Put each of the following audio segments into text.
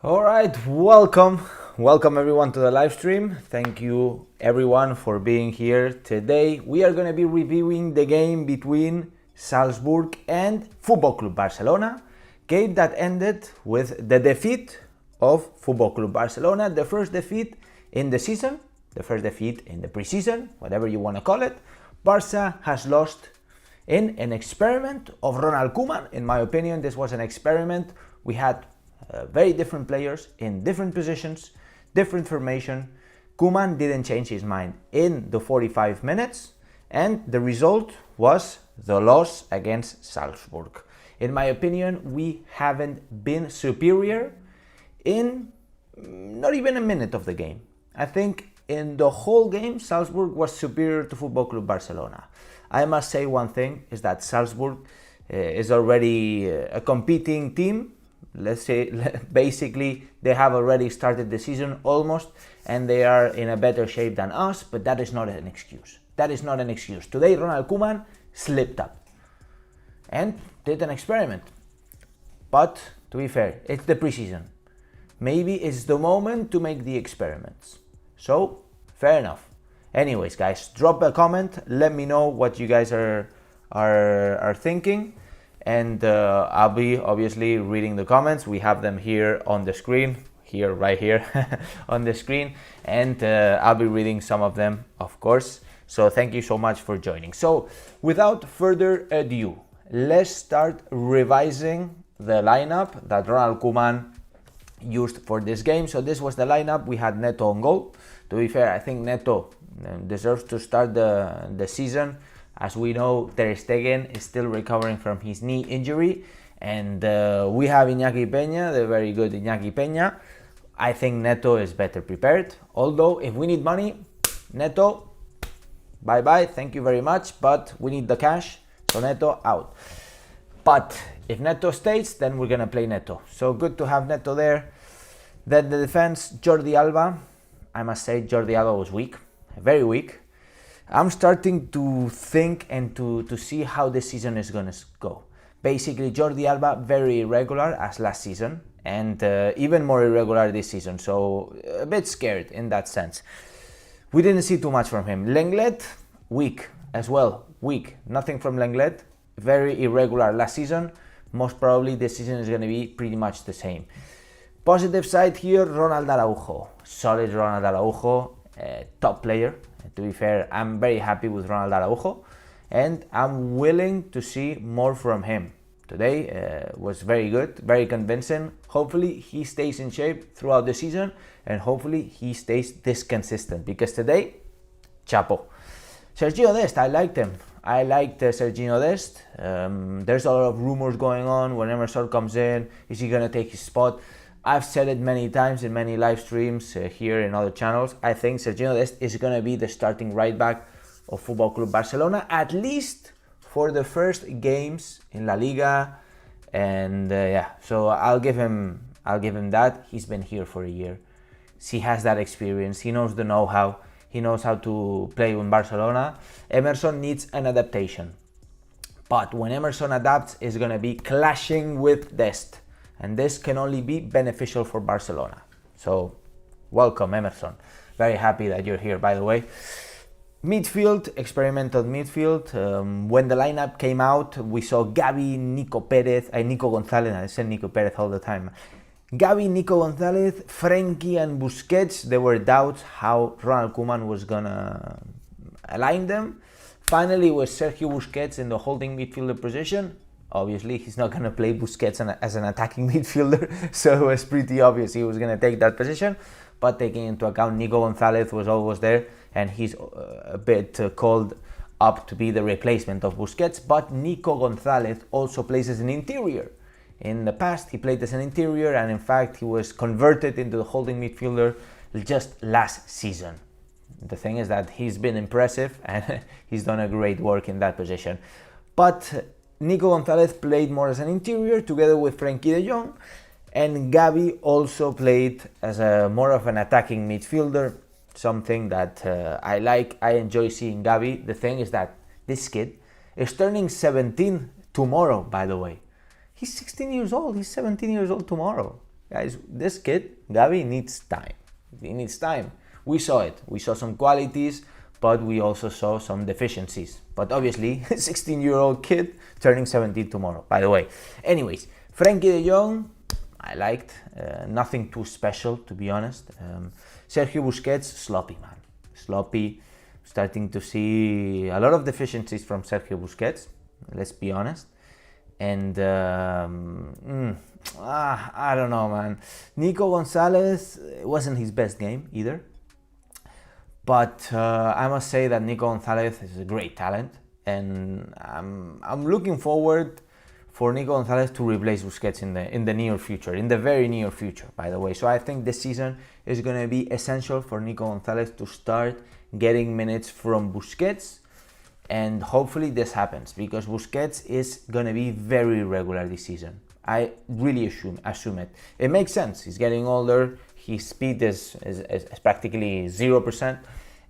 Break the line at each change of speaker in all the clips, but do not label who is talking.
All right, welcome everyone to the live stream. Thank you everyone for being here today. We are going to be reviewing the game between Salzburg and Football Club Barcelona, game that ended with the defeat of Football Club Barcelona, the first defeat in the season, the first defeat in the preseason, whatever you want to call it. Barça has lost in an experiment of Ronald Koeman. In my opinion, this was an experiment. We had very different players in different positions, different formation. Koeman didn't change his mind in the 45 minutes, and the result was the loss against Salzburg. In my opinion, we haven't been superior in not even a minute of the game. I think in the whole game, Salzburg was superior to Football Club Barcelona. I must say one thing, is that Salzburg is already a competing team. Let's say, basically, they have already started the season almost, and they are in a better shape than us, but that is not an excuse. That is not an excuse. Today, Ronald Koeman slipped up and did an experiment. But, to be fair, it's the preseason. Maybe it's the moment to make the experiments. So, fair enough. Anyways, guys, drop a comment. Let me know what you guys are thinking. And I'll be obviously reading the comments. We have them here on the screen, right here on the screen. And I'll be reading some of them, of course. So thank you so much for joining. So without further ado, let's start revising the lineup that Ronald Koeman used for this game. So this was the lineup. We had Neto on goal. To be fair, I think Neto deserves to start the season. As we know, Ter Stegen is still recovering from his knee injury, and we have Iñaki Peña, the very good Iñaki Peña. I think Neto is better prepared, although if we need money, Neto, bye-bye, thank you very much, but we need the cash, so Neto out. But if Neto stays, then we're going to play Neto. So good to have Neto there. Then the defense, Jordi Alba. I must say Jordi Alba was weak, very weak. I'm starting to think and to see how this season is going to go. Basically, Jordi Alba, very irregular as last season, and even more irregular this season, so a bit scared in that sense. We didn't see too much from him. Lenglet, weak as well, weak. Nothing from Lenglet, very irregular last season. Most probably this season is going to be pretty much the same. Positive side here, Ronald Araujo. Solid Ronald Araujo, top player. To be fair, I'm very happy with Ronald Araujo, and I'm willing to see more from him. Today was very good, very convincing. Hopefully he stays in shape throughout the season, and hopefully he stays this consistent, because today, chapo. Sergio Dest, I liked him. I liked Sergio Dest. There's a lot of rumors going on when Emerson comes in. Is he going to take his spot? I've said it many times in many live streams here in other channels. I think Sergio Dest is going to be the starting right back of Football Club Barcelona, at least for the first games in La Liga. And so I'll give him that. He's been here for a year. He has that experience. He knows the know-how. He knows how to play in Barcelona. Emerson needs an adaptation. But when Emerson adapts, it's going to be clashing with Dest. And this can only be beneficial for Barcelona. So, welcome Emerson. Very happy that you're here, by the way. Midfield, experimental midfield. When the lineup came out, we saw Gavi, Nico Gonzalez. I say Nico Perez all the time. Gavi, Nico Gonzalez, Frenkie and Busquets. There were doubts how Ronald Koeman was going to align them. Finally, it was Sergio Busquets in the holding midfielder position. Obviously, he's not going to play Busquets as an attacking midfielder, so it was pretty obvious he was going to take that position. But taking into account Nico Gonzalez was always there, and he's a bit called up to be the replacement of Busquets. But Nico Gonzalez also plays as an interior. In the past, he played as an interior, and in fact, he was converted into the holding midfielder just last season. The thing is that he's been impressive, and he's done a great work in that position. But Nico Gonzalez played more as an interior together with Frenkie de Jong, and Gavi also played as more of an attacking midfielder, something that I like. I enjoy seeing Gavi. The thing is that this kid is turning 17 tomorrow, by the way. He's 16 years old. He's 17 years old tomorrow. Guys, this kid, Gavi, needs time. He needs time. We saw it. We saw some qualities, but we also saw some deficiencies. But obviously, 16-year-old kid turning 17 tomorrow, by the way. Anyways, Frenkie de Jong, I liked. Nothing too special, to be honest. Sergio Busquets, sloppy, man. Sloppy. Starting to see a lot of deficiencies from Sergio Busquets, let's be honest. And I don't know, man. Nico Gonzalez, it wasn't his best game either. But I must say that Nico Gonzalez is a great talent, and I'm looking forward for Nico Gonzalez to replace Busquets in the near future, in the very near future, by the way. So I think this season is going to be essential for Nico Gonzalez to start getting minutes from Busquets, and hopefully this happens, because Busquets is going to be very irregular this season. I really assume it. It makes sense. He's getting older. His speed is practically 0%,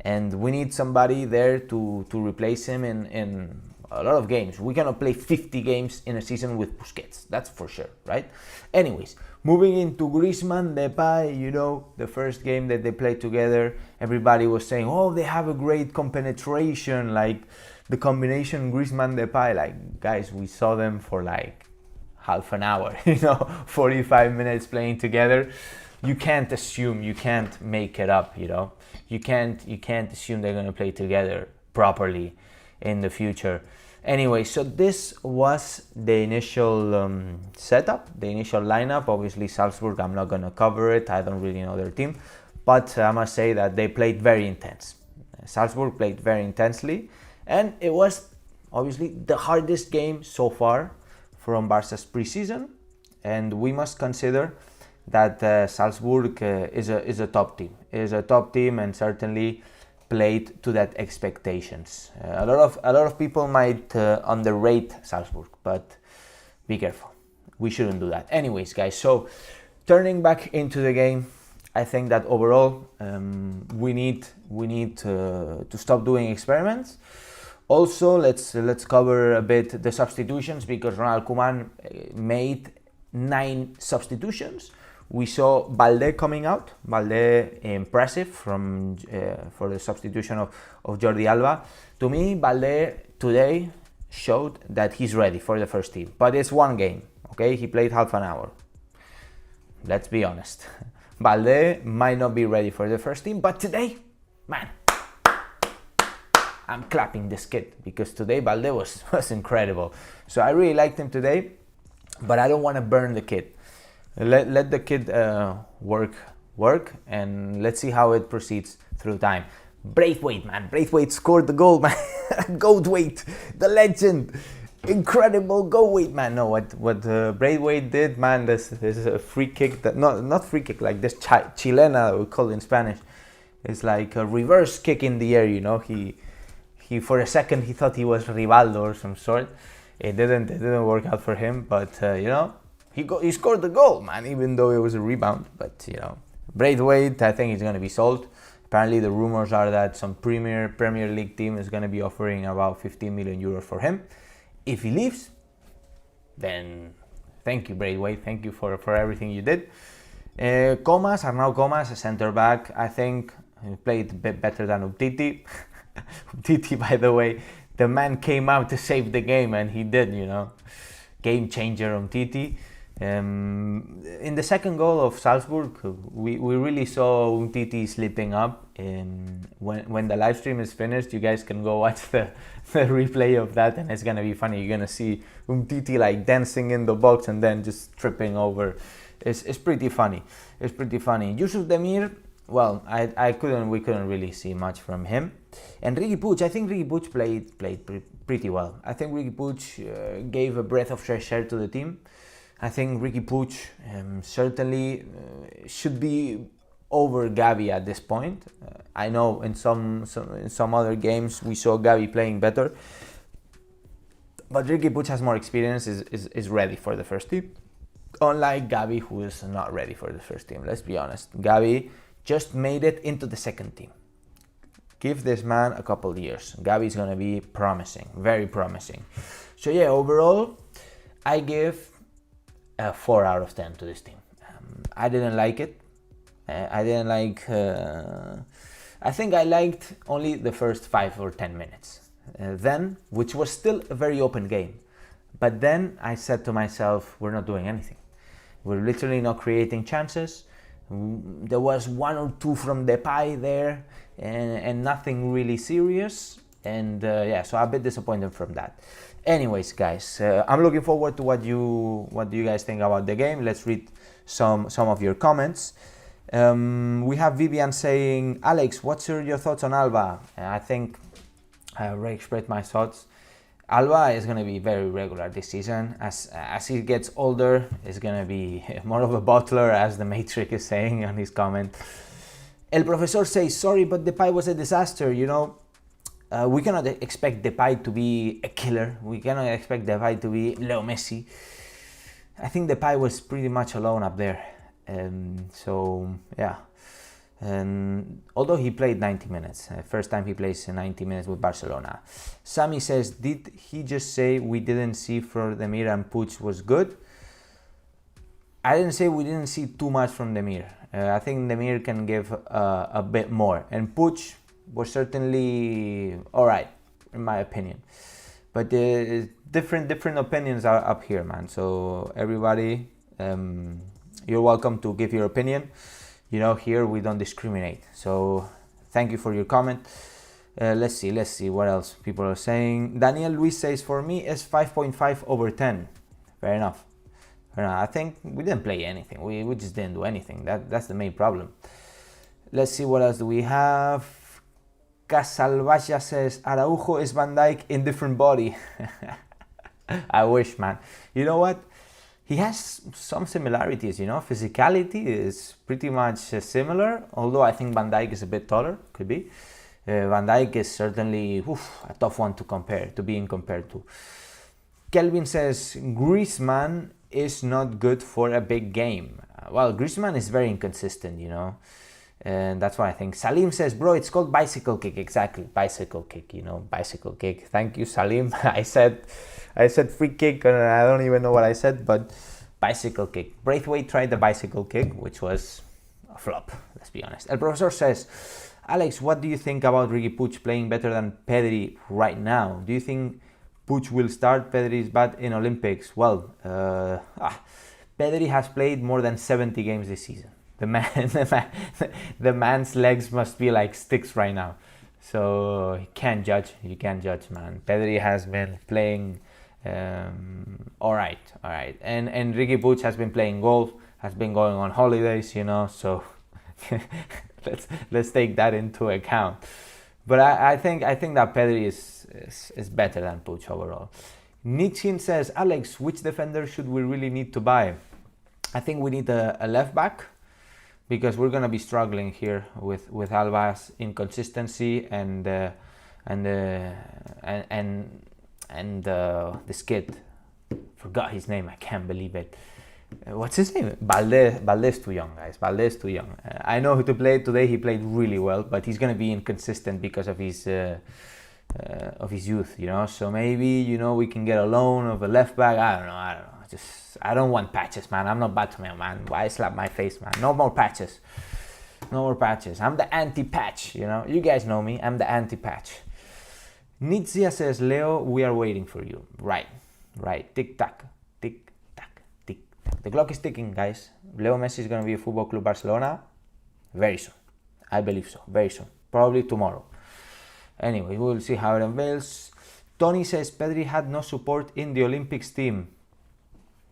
and we need somebody there to replace him in a lot of games. We cannot play 50 games in a season with Busquets, that's for sure, right? Anyways, moving into Griezmann, Depay, you know, the first game that they played together, everybody was saying, oh, they have a great compenetration, like the combination Griezmann-Depay. Like, guys, we saw them for like half an hour, 45 minutes playing together. You can't assume, you can't make it up, You can't assume they're going to play together properly in the future. Anyway, so this was the initial setup, the initial lineup. Obviously, Salzburg, I'm not going to cover it. I don't really know their team. But I must say that they played very intense. Salzburg played very intensely. And it was obviously the hardest game so far from Barca's preseason. And we must consider that Salzburg is a top team. Is a top team, and certainly played to that expectations. A lot of people might underrate Salzburg, but be careful. We shouldn't do that. Anyways, guys, so turning back into the game, I think that overall we need to stop doing experiments. Also, let's cover a bit the substitutions, because Ronald Koeman made 9 substitutions. We saw Balde coming out. Balde impressive for the substitution of Jordi Alba. To me, Balde today showed that he's ready for the first team. But it's one game, okay? He played half an hour. Let's be honest. Balde might not be ready for the first team, but today, man, I'm clapping this kid, because today Balde was incredible. So I really liked him today, but I don't want to burn the kid. Let the kid work, and let's see how it proceeds through time. Braithwaite, man. Braithwaite scored the goal, man. Goldwaite, the legend. Incredible Goldwaite, man. No, what Braithwaite did, man, this is a free kick. That not free kick, like this chilena, we call it in Spanish. It's like a reverse kick in the air, He for a second, he thought he was Rivaldo or some sort. It didn't work out for him, but, he scored the goal, man, even though it was a rebound. But, Braithwaite, I think he's going to be sold. Apparently, the rumors are that some Premier League team is going to be offering about 15 million euros for him. If he leaves, then thank you, Braithwaite. Thank you for everything you did. Arnau Comas, a centre-back, I think he played better than Umtiti. Umtiti, by the way, the man came out to save the game, and he did, Game changer Umtiti. In the second goal of Salzburg, we really saw Umtiti slipping up. When the live stream is finished, you guys can go watch the replay of that, and it's gonna be funny. You're gonna see Umtiti like dancing in the box and then just tripping over. It's pretty funny. It's pretty funny. Yusuf Demir, well, we couldn't really see much from him. And Riqui Puig, I think Riqui Puig played pretty well. I think Riqui Puig gave a breath of fresh air to the team. I think Riqui Puig certainly should be over Gavi at this point. I know in some other games we saw Gavi playing better, but Riqui Puig has more experience, is ready for the first team. Unlike Gavi, who is not ready for the first team. Let's be honest. Gavi just made it into the second team. Give this man a couple years. Gavi is going to be promising, very promising. So yeah, overall, I give a 4 out of 10 to this team. I didn't like it. I didn't like. I think I liked only the first 5 or 10 minutes. Then, which was still a very open game, but then I said to myself, we're not doing anything. We're literally not creating chances. There was 1 or 2 from Depay there, and nothing really serious. And yeah, so I'm a bit disappointed from that. Anyways, guys, I'm looking forward to what you guys think about the game. Let's read some of your comments. We have Vivian saying, Alex, what's your thoughts on Alba? I think I already expressed my thoughts. Alba is going to be very regular this season. As he gets older, he's going to be more of a butler, as the Matrix is saying on his comment. El Professor says, sorry, but Depay was a disaster. You know, we cannot expect Depay to be a killer. We cannot expect Depay to be Leo Messi. I think Depay was pretty much alone up there. So, yeah. Although he played 90 minutes, first time he plays 90 minutes with Barcelona. Sami says, did he just say we didn't see for Demir and Puig was good? I didn't say we didn't see too much from Demir. I think Demir can give a bit more, and Puig was certainly alright in my opinion. But different opinions are up here, man. So everybody, you're welcome to give your opinion. You know, here we don't discriminate. So thank you for your comment. Let's see what else people are saying. Daniel Luis says, for me it's 5.5 over 10. Fair enough. I think we didn't play anything. We just didn't do anything. That's the main problem. Let's see what else do we have. Casalvaya says, Araujo is Van Dijk in different body. I wish, man. You know what? He has some similarities, you know. Physicality is pretty much similar, although I think Van Dijk is a bit taller, could be. Van Dijk is certainly a tough one to being compared to. Kelvin says, Griezmann is not good for a big game. Well, Griezmann is very inconsistent, you know. And that's what I think. Salim says, bro, it's called bicycle kick. Exactly, bicycle kick, you know, bicycle kick. Thank you, Salim. I said free kick, and I don't even know what I said, but bicycle kick. Braithwaite tried the bicycle kick, which was a flop, let's be honest. El Professor says, Alex, what do you think about Riqui Puig playing better than Pedri right now? Do you think Puig will start? Pedri is bad in Olympics. Well, Pedri has played more than 70 games this season. The man's legs must be like sticks right now. So you can't judge, man. Pedri has been playing all right. And Riqui Puig has been playing golf, has been going on holidays, you know, so let's take that into account. But I think that Pedri is better than Puig overall. Nichin says, Alex, which defender should we really need to buy? I think we need a left back, because we're gonna be struggling here with Alba's inconsistency and this kid, forgot his name, I can't believe it. What's his name? Valdez too young, guys. Valdez too young. I know who to play today. He played really well, but he's gonna be inconsistent because of his youth, you know. So maybe, you know, we can get a loan of a left back. I don't know. I don't want patches, man. I'm not Batman, man. Why slap my face, man? No more patches. I'm the anti-patch, you know. You guys know me. I'm the anti-patch. Nitzia says, Leo, we are waiting for you. Right. Tick-tack. The clock is ticking, guys. Leo Messi is going to be at Football Club Barcelona very soon. I believe so. Very soon. Probably tomorrow. Anyway, we'll see how it unveils. Tony says, Pedri had no support in the Olympics team.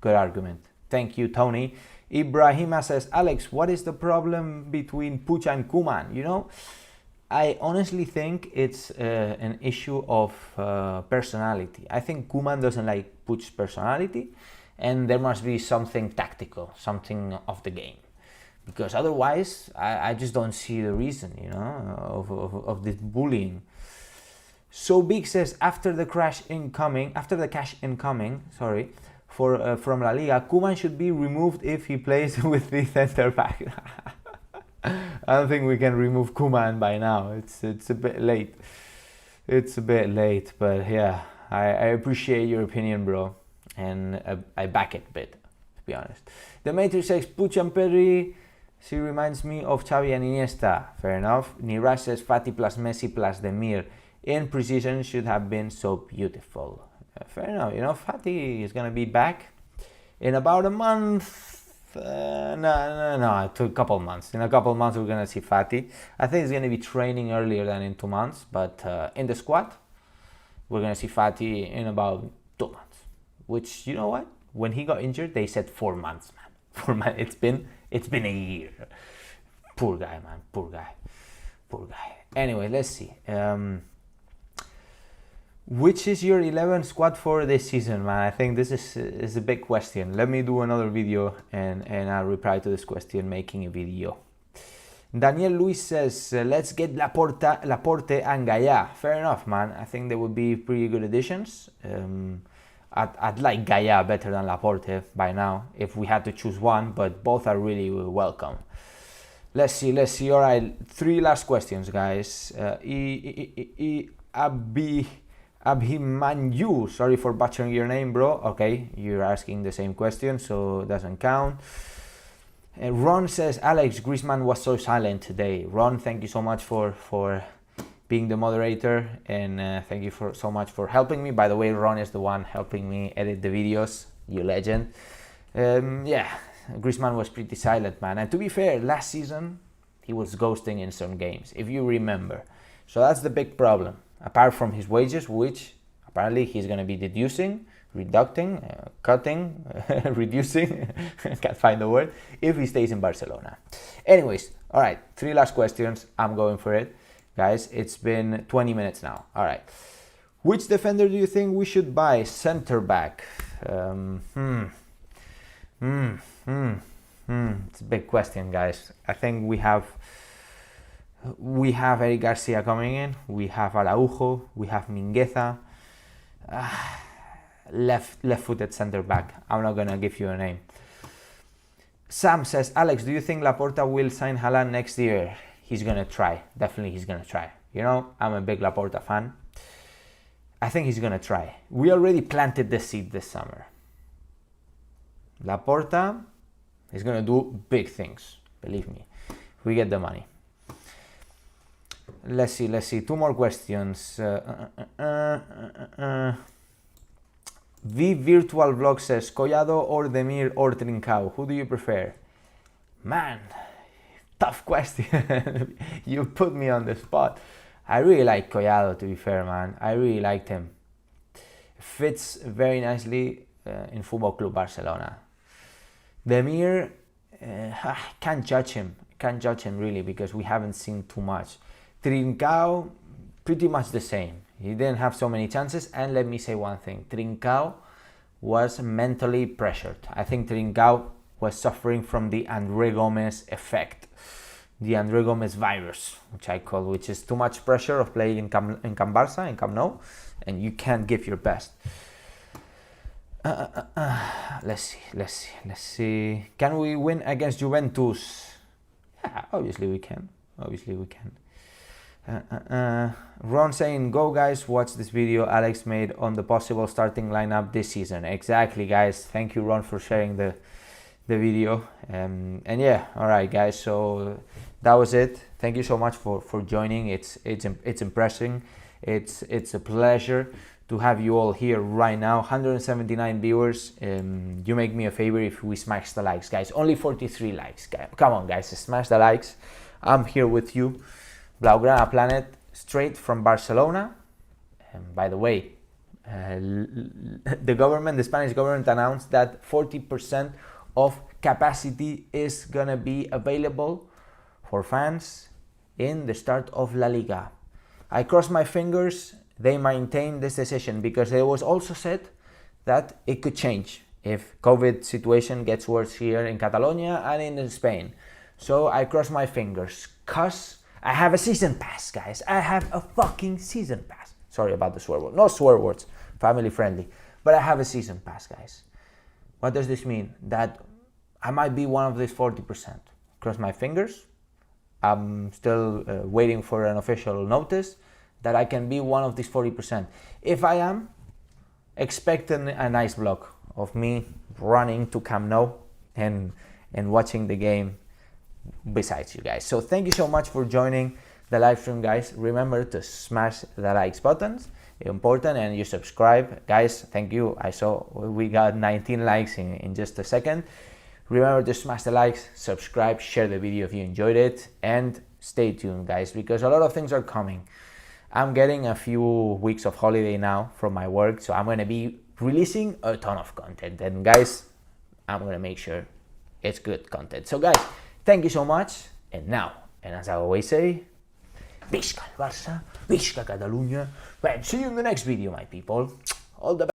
Good argument. Thank you, Tony. Ibrahima says, Alex, what is the problem between Puig and Koeman? You know, I honestly think it's an issue of personality. I think Koeman doesn't like Puig's personality, and there must be something tactical, something of the game. Because otherwise, I just don't see the reason, you know, of this bullying. So Big says, after the cash incoming, from La Liga, Koeman should be removed if he plays with the center back. I don't think we can remove Koeman by now. It's a bit late. But yeah, I appreciate your opinion, bro, and I back it a bit, to be honest. The Matrix says, Puig and Pedri, she reminds me of Xavi and Iniesta. Fair enough. Niraj says, Fati plus Messi plus Demir in precision should have been so beautiful. Fair enough. You know, Fati is going to be back in about a month. No, to a couple months. In a couple months, we're going to see Fati. I think he's going to be training earlier than in 2 months, but in the squad, we're going to see Fati in about 2 months. Which, you know what? When he got injured, they said 4 months, man. 4 months. It's been a year. Poor guy, man. Poor guy. Anyway, let's see. Which is your 11 squad for this season, man? I think this is a big question. Let me do another video and I'll reply to this question making a video. Daniel Luis says, let's get Laporte and Gaia. Fair enough, man. I think they would be pretty good additions. I'd like Gaia better than Laporte by now if we had to choose one, but both are really welcome. Let's see. All right, 3 last questions, guys. Abhimanyu, sorry for butchering your name, bro. Okay, you're asking the same question, so it doesn't count. Ron says, Alex, Griezmann was so silent today. Ron, thank you so much for being the moderator, and thank you so much for helping me. By the way, Ron is the one helping me edit the videos. You legend. Yeah, Griezmann was pretty silent, man. And to be fair, last season, he was ghosting in some games, if you remember. So that's the big problem. Apart from his wages, which apparently he's going to be cutting, reducing, can't find the word, if he stays in Barcelona. Anyways, all right, 3 last questions. I'm going for it. Guys, it's been 20 minutes now. All right. Which defender do you think we should buy? Center back. It's a big question, guys. I think we have Eric Garcia coming in, we have Araujo, we have Mingueza, left-footed center back. I'm not gonna give you a name. Sam says, Alex, do you think Laporta will sign Haaland next year? He's gonna try. Definitely he's gonna try. You know, I'm a big Laporta fan. I think he's gonna try. We already planted the seed this summer. Laporta is gonna do big things, believe me. We get the money. Let's see. 2 more questions. V Virtual Vlog says, Collado or Demir or Trincao? Who do you prefer? Man, tough question. You put me on the spot. I really like Collado, to be fair, man. I really liked him. Fits very nicely in Football Club Barcelona. Demir, can't judge him. Can't judge him really because we haven't seen too much. Trincao, pretty much the same. He didn't have so many chances, and let me say one thing. Trincao was mentally pressured. I think Trincao was suffering from the André Gomez effect. The André Gomez virus, which is too much pressure of playing in Camp Barça, in Camp Nou, and you can't give your best. Let's see. Can we win against Juventus? Yeah, obviously we can. Ron saying, go guys, watch this video Alex made on the possible starting lineup this season. Exactly, guys. Thank you, Ron, for sharing the video. And yeah, all right, guys. So that was it. Thank you so much for joining. It's impressive. It's a pleasure to have you all here right now. 179 viewers. You make me a favor if we smash the likes, guys. Only 43 likes. Come on, guys, smash the likes. I'm here with you. Blaugrana Planet, straight from Barcelona. And by the way, the Spanish government announced that 40% of capacity is gonna be available for fans in the start of La Liga. I cross my fingers they maintain this decision, because it was also said that it could change if COVID situation gets worse here in Catalonia and in Spain. So I cross my fingers, cause I have a season pass, guys. I have a fucking season pass. Sorry about the swear word. No swear words, family friendly. But I have a season pass, guys. What does this mean? That I might be one of these 40%. Cross my fingers. I'm still waiting for an official notice that I can be one of these 40%. If I am, expect a nice vlog of me running to Camp Nou and watching the game besides you guys. So thank you so much for joining the live stream, guys. Remember to smash the likes buttons, important, and you subscribe, guys. Thank you. I saw we got 19 likes in just a second. Remember to smash the likes, subscribe, share the video if you enjoyed it, and stay tuned, guys, because a lot of things are coming. I'm getting a few weeks of holiday now from my work, so I'm going to be releasing a ton of content, and guys, I'm going to make sure it's good content. So guys, thank you so much, and now, and as I always say, Visca el Barça, Visca Catalunya, and see you in the next video, my people. All the best.